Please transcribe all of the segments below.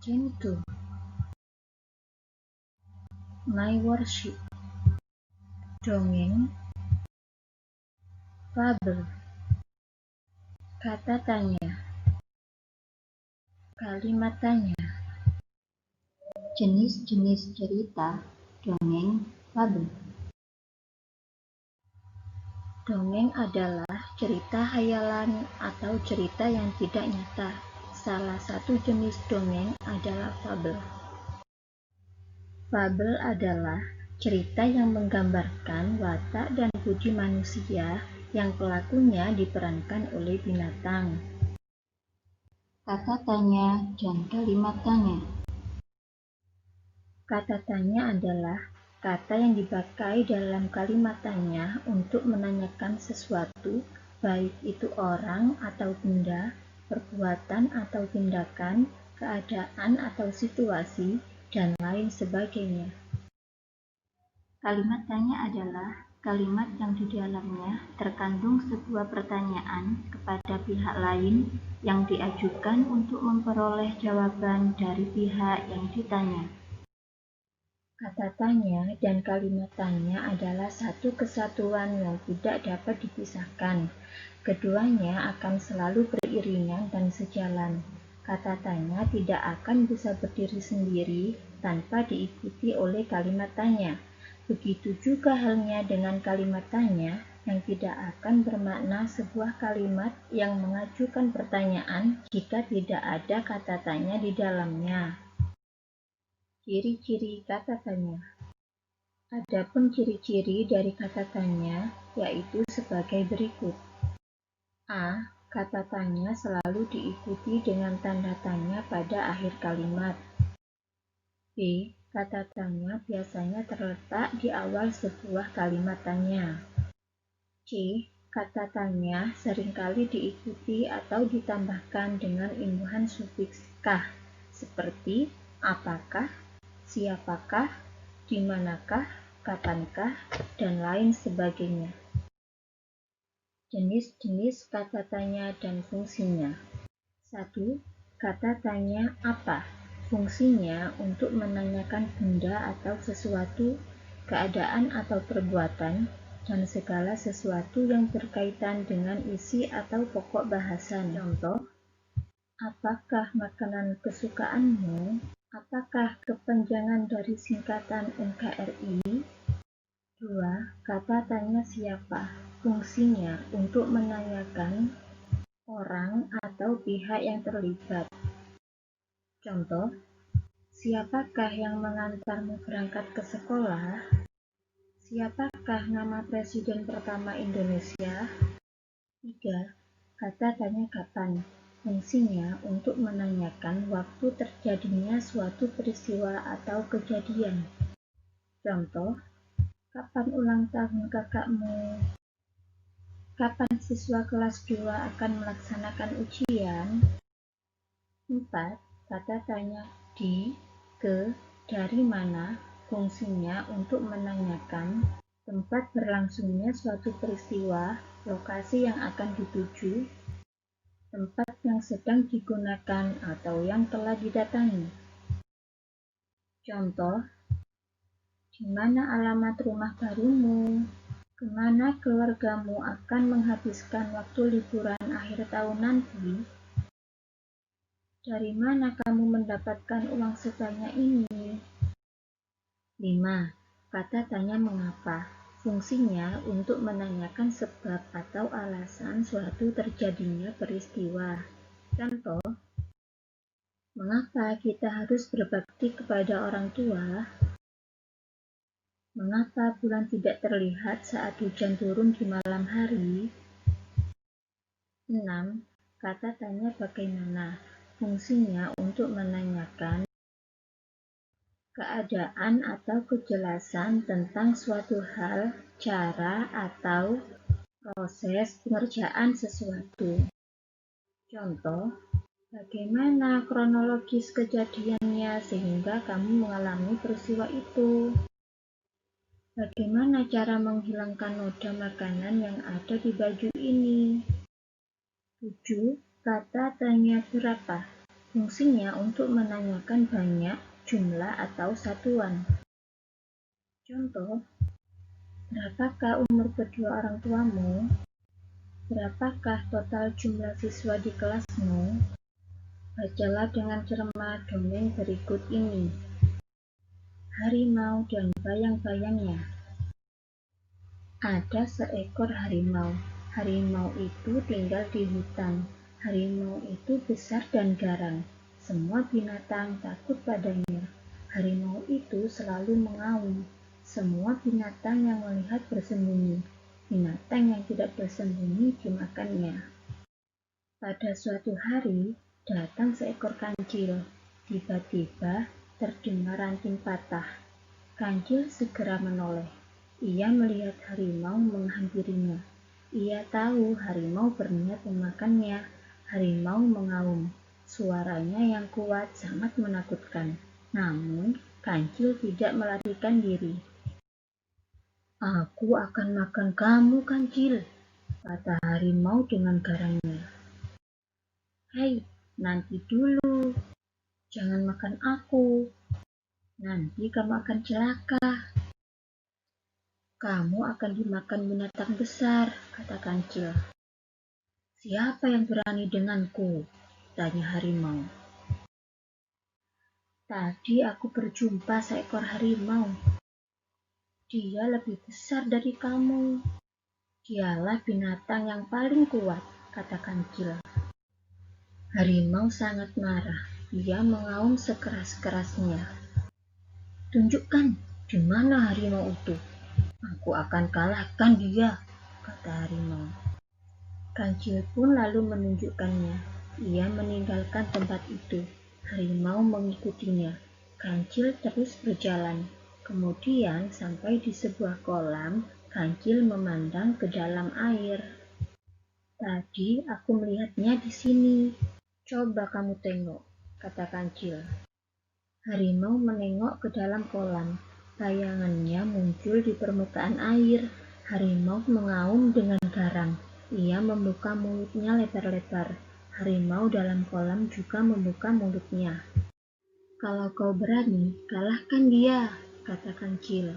came to my worship. Dongeng, fabel, kata tanya, kalimat tanya, jenis-jenis cerita, dongeng, fabel. Dongeng adalah cerita hayalan atau cerita yang tidak nyata. Salah satu jenis dongeng adalah fabel. Fabel adalah cerita yang menggambarkan watak dan budi manusia yang pelakunya diperankan oleh binatang. Kata tanya dan kalimat tanya. Kata tanya adalah kata yang dipakai dalam kalimat tanya untuk menanyakan sesuatu, baik itu orang atau benda, perbuatan atau tindakan, keadaan atau situasi, dan lain sebagainya. Kalimat tanya adalah kalimat yang di dalamnya terkandung sebuah pertanyaan kepada pihak lain yang diajukan untuk memperoleh jawaban dari pihak yang ditanya. Kata tanya dan kalimat tanya adalah satu kesatuan yang tidak dapat dipisahkan. Keduanya akan selalu beriringan dan sejalan. Kata tanya tidak akan bisa berdiri sendiri tanpa diikuti oleh kalimat tanya. Begitu juga halnya dengan kalimat tanya yang tidak akan bermakna sebuah kalimat yang mengajukan pertanyaan jika tidak ada kata tanya di dalamnya. Ciri-ciri kata tanya. Adapun ciri-ciri dari kata tanya yaitu sebagai berikut. A. Kata tanya selalu diikuti dengan tanda tanya pada akhir kalimat. B. Kata tanya biasanya terletak di awal sebuah kalimat tanya. C. Kata tanya seringkali diikuti atau ditambahkan dengan imbuhan sufiks kah, seperti apakah, siapakah, dimanakah, kapankah, dan lain sebagainya. Jenis-jenis kata tanya dan fungsinya. 1. Kata tanya apa? Fungsinya untuk menanyakan benda atau sesuatu, keadaan atau perbuatan, dan segala sesuatu yang berkaitan dengan isi atau pokok bahasan. Contoh, apakah makanan kesukaanmu? Apakah kepanjangan dari singkatan NKRI? 2. Kata tanya siapa? Fungsinya untuk menanyakan orang atau pihak yang terlibat. Contoh, siapakah yang mengantarmu berangkat ke sekolah? Siapakah nama Presiden pertama Indonesia? 3. Kata tanya kapan? Fungsinya untuk menanyakan waktu terjadinya suatu peristiwa atau kejadian. Contoh, kapan ulang tahun kakakmu? Kapan siswa kelas 2 akan melaksanakan ujian? 4. Kata tanya di, ke, dari mana? Fungsinya untuk menanyakan tempat berlangsungnya suatu peristiwa, lokasi yang akan dituju, tempat yang sedang digunakan atau yang telah didatangi. Contoh, di mana alamat rumah barumu? Kemana keluargamu akan menghabiskan waktu liburan akhir tahun nanti? Dari mana kamu mendapatkan uang sebanyak ini? 5. Kata tanya mengapa? Fungsinya untuk menanyakan sebab atau alasan suatu terjadinya peristiwa. Contoh, mengapa kita harus berbakti kepada orang tua? Mengapa bulan tidak terlihat saat hujan turun di malam hari? 6. Kata tanya bagaimana? Fungsinya untuk menanyakan keadaan atau kejelasan tentang suatu hal, cara, atau proses pengerjaan sesuatu. Contoh, bagaimana kronologis kejadiannya sehingga kamu mengalami peristiwa itu? Bagaimana cara menghilangkan noda makanan yang ada di baju ini? 7. Kata tanya berapa? Fungsinya untuk menanyakan banyak, jumlah, atau satuan. Contoh, berapakah umur kedua orang tuamu? Berapakah total jumlah siswa di kelasmu? Bacalah dengan cermat dongeng berikut ini. Harimau dan bayang-bayangnya. Ada seekor harimau. Harimau itu tinggal di hutan. Harimau itu besar dan garang. Semua binatang takut padanya. Harimau itu selalu mengaum. Semua binatang yang melihat bersembunyi. Binatang yang tidak bersembunyi dimakannya. Pada suatu hari, datang seekor kancil. Tiba-tiba terdengar ranting patah. Kancil segera menoleh. Ia melihat harimau menghampirinya. Ia tahu harimau berniat memakannya. Harimau mengaum. Suaranya yang kuat sangat menakutkan. Namun, kancil tidak melarikan diri. "Aku akan makan kamu, kancil," kata harimau dengan garangnya. "Hei, nanti dulu. Jangan makan aku. Nanti kamu akan celaka. Kamu akan dimakan binatang besar," kata kancil. "Siapa yang berani denganku?" tanya harimau. "Tadi aku berjumpa seekor harimau. Dia lebih besar dari kamu. Dialah binatang yang paling kuat," kata kancil. Harimau sangat marah. Ia mengaum sekeras-kerasnya. "Tunjukkan di mana harimau itu. Aku akan kalahkan dia," kata harimau. Kancil pun lalu menunjukkannya. Ia meninggalkan tempat itu. Harimau mengikutinya. Kancil terus berjalan. Kemudian sampai di sebuah kolam, kancil memandang ke dalam air. "Tadi aku melihatnya di sini. Coba kamu tengok," kata kancil. Harimau menengok ke dalam kolam. Bayangannya muncul di permukaan air. Harimau mengaum dengan garang. Ia membuka mulutnya lebar-lebar. Harimau dalam kolam juga membuka mulutnya. "Kalau kau berani, kalahkan dia," kata kancil.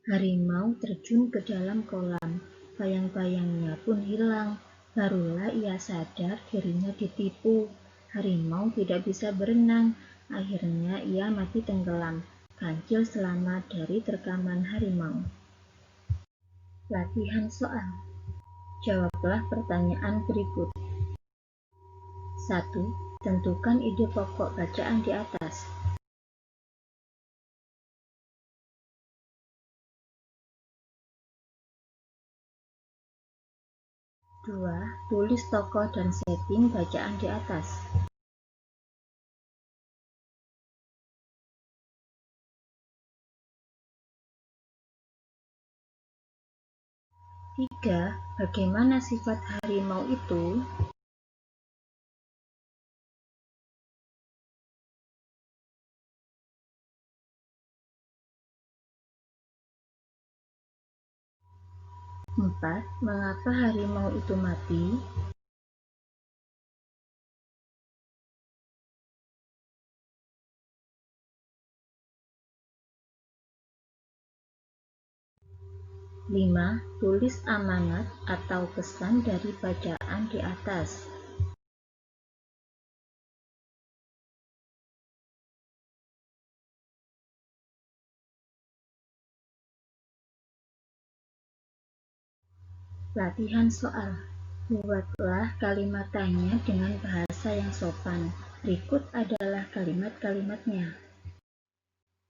Harimau terjun ke dalam kolam. Bayang-bayangnya pun hilang. Barulah ia sadar dirinya ditipu. Harimau tidak bisa berenang. Akhirnya ia mati tenggelam. Kancil selamat dari terkaman harimau. Latihan soal. Jawablah pertanyaan berikut. 1. Tentukan ide pokok bacaan di atas. 2. Tulis tokoh dan setting bacaan di atas. 3. Bagaimana sifat harimau itu? 4. Mengapa harimau itu mati? 5. Tulis amanat atau pesan dari bacaan di atas. Latihan soal. Buatlah kalimat tanya dengan bahasa yang sopan. Berikut adalah kalimat-kalimatnya.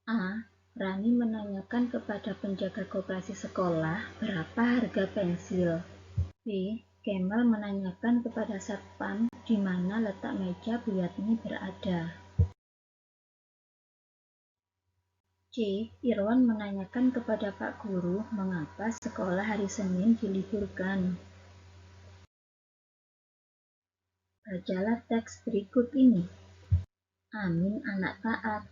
A. Rani menanyakan kepada penjaga koperasi sekolah berapa harga pensil. B. Kemal menanyakan kepada satpam di mana letak meja Bu Yatni berada. C. Irwan menanyakan kepada Pak Guru mengapa sekolah hari Senin diliburkan. Bacalah teks berikut ini. Amin anak taat.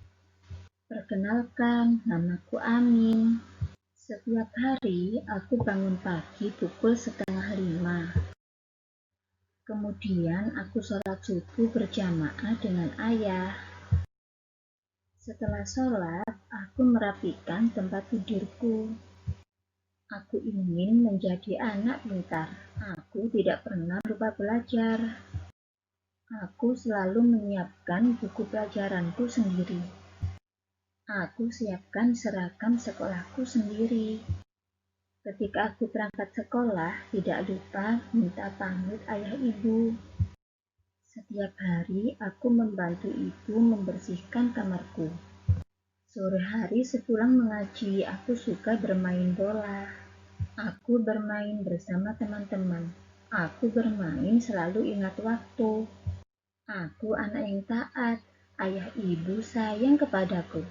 Perkenalkan, namaku Amin. Setiap hari aku bangun pagi pukul 4:30. Kemudian aku sholat subuh berjamaah dengan ayah. Setelah sholat, aku merapikan tempat tidurku. Aku ingin menjadi anak pintar. Aku tidak pernah lupa belajar. Aku selalu menyiapkan buku pelajaranku sendiri. Aku siapkan seragam sekolahku sendiri. Ketika aku berangkat sekolah, tidak lupa minta pamit ayah ibu. Setiap hari aku membantu ibu membersihkan kamarku. Sore hari sepulang mengaji, aku suka bermain bola. Aku bermain bersama teman-teman. Aku bermain selalu ingat waktu. Aku anak yang taat. Ayah ibu sayang kepadaku.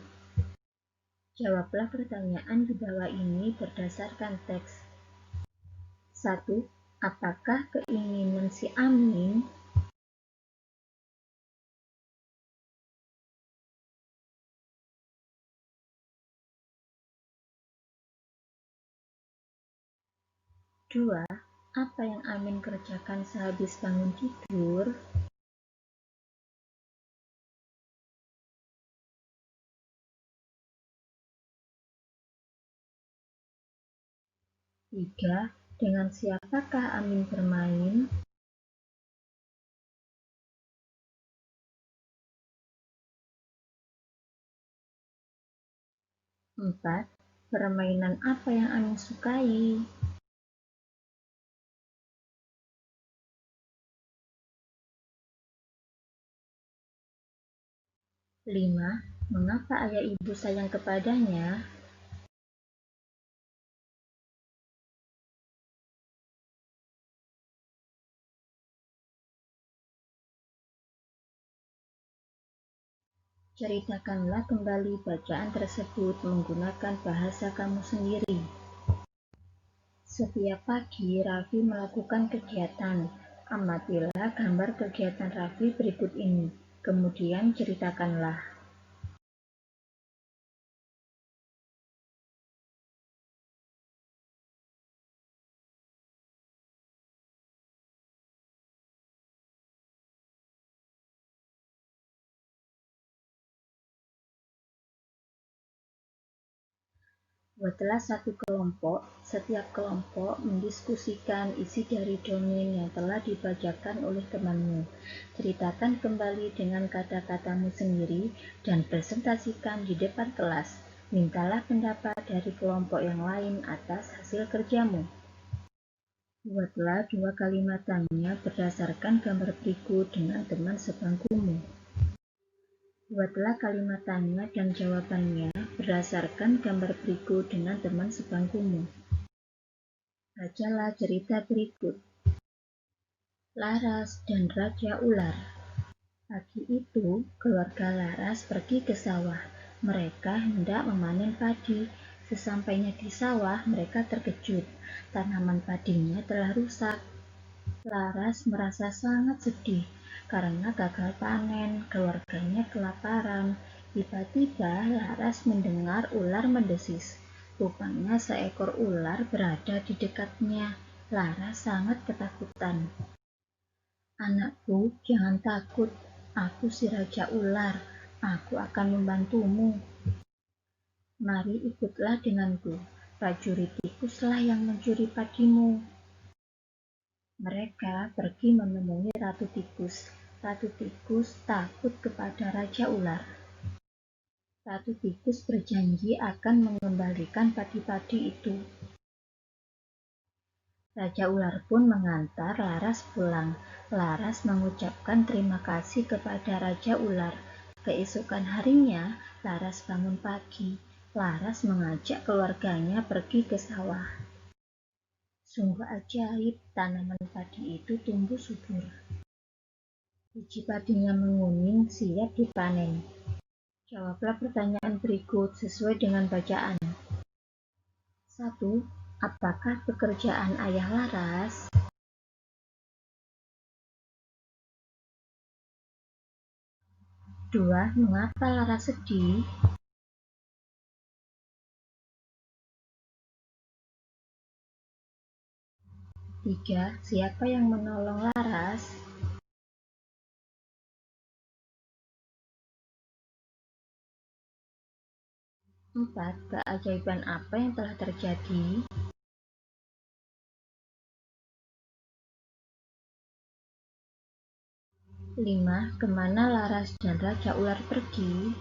Jawablah pertanyaan di bawah ini berdasarkan teks. 1. Apakah keinginan si Amin? 2. Apa yang Amin kerjakan sehabis bangun tidur? 3. Dengan siapakah Amin bermain? 4. Permainan apa yang Amin sukai? 5. Mengapa ayah ibu sayang kepadanya? 'Ceritakanlah kembali bacaan tersebut menggunakan bahasa kamu sendiri. Setiap pagi Raffi melakukan kegiatan. Amatilah gambar kegiatan Raffi berikut ini. Kemudian ceritakanlah. Buatlah satu kelompok. Setiap kelompok mendiskusikan isi dari dongeng yang telah dibacakan oleh temanmu. Ceritakan kembali dengan kata-katamu sendiri dan presentasikan di depan kelas. Mintalah pendapat dari kelompok yang lain atas hasil kerjamu. Buatlah 2 kalimatannya berdasarkan gambar berikut dengan teman sebangkumu. Buatlah kalimatannya dan jawabannya berdasarkan gambar berikut dengan teman sebangkumu. Bacalah cerita berikut. Laras dan Raja Ular. Pagi itu, keluarga Laras pergi ke sawah. Mereka hendak memanen padi. Sesampainya di sawah, mereka terkejut. Tanaman padinya telah rusak. Laras merasa sangat sedih karena gagal panen, keluarganya kelaparan. Tiba-tiba Laras mendengar ular mendesis. Rupanya seekor ular berada di dekatnya. Laras sangat ketakutan. Anakku, jangan takut. Aku si Raja Ular. Aku akan membantumu. Mari ikutlah denganku. Prajurit tikuslah yang mencuri padimu. Mereka pergi menemui Ratu Tikus. Ratu Tikus takut kepada Raja Ular. Ratu Tikus berjanji akan mengembalikan padi-padi itu. Raja Ular pun mengantar Laras pulang. Laras mengucapkan terima kasih kepada Raja Ular. Keesokan harinya, Laras bangun pagi. Laras mengajak keluarganya pergi ke sawah. Sungguh ajaib, tanaman padi itu tumbuh subur. Biji padinya menguning, siap dipanen. Jawablah pertanyaan berikut sesuai dengan bacaan. 1. Apakah pekerjaan ayah Laras? 2. Mengapa Laras sedih? 3. Siapa yang menolong Laras? 4. Keajaiban apa yang telah terjadi? 5. Kemana Laras dan Raja Ular pergi?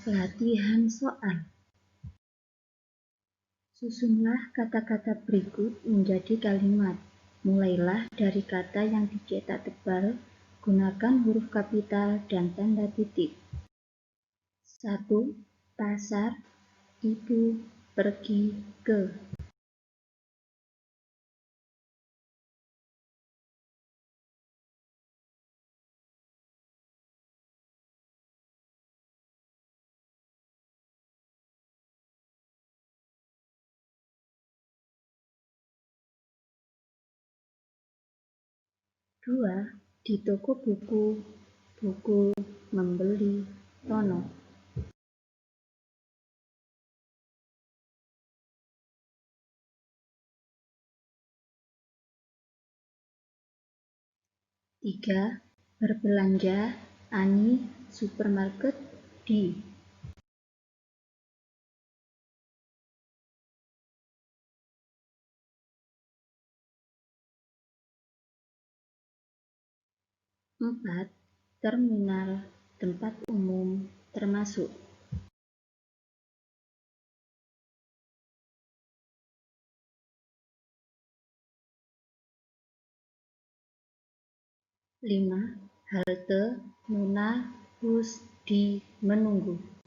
Latihan soal. Susunlah kata-kata berikut menjadi kalimat. Mulailah dari kata yang dicetak tebal, gunakan huruf kapital dan tanda titik. 1. Pasar, ibu, pergi, ke. 2. Di toko buku, buku, membeli, Tono. 3. Berbelanja, Ani, supermarket, di. 4. Terminal, tempat umum, termasuk. 5. Halte, Nuna, bus, di, menunggu.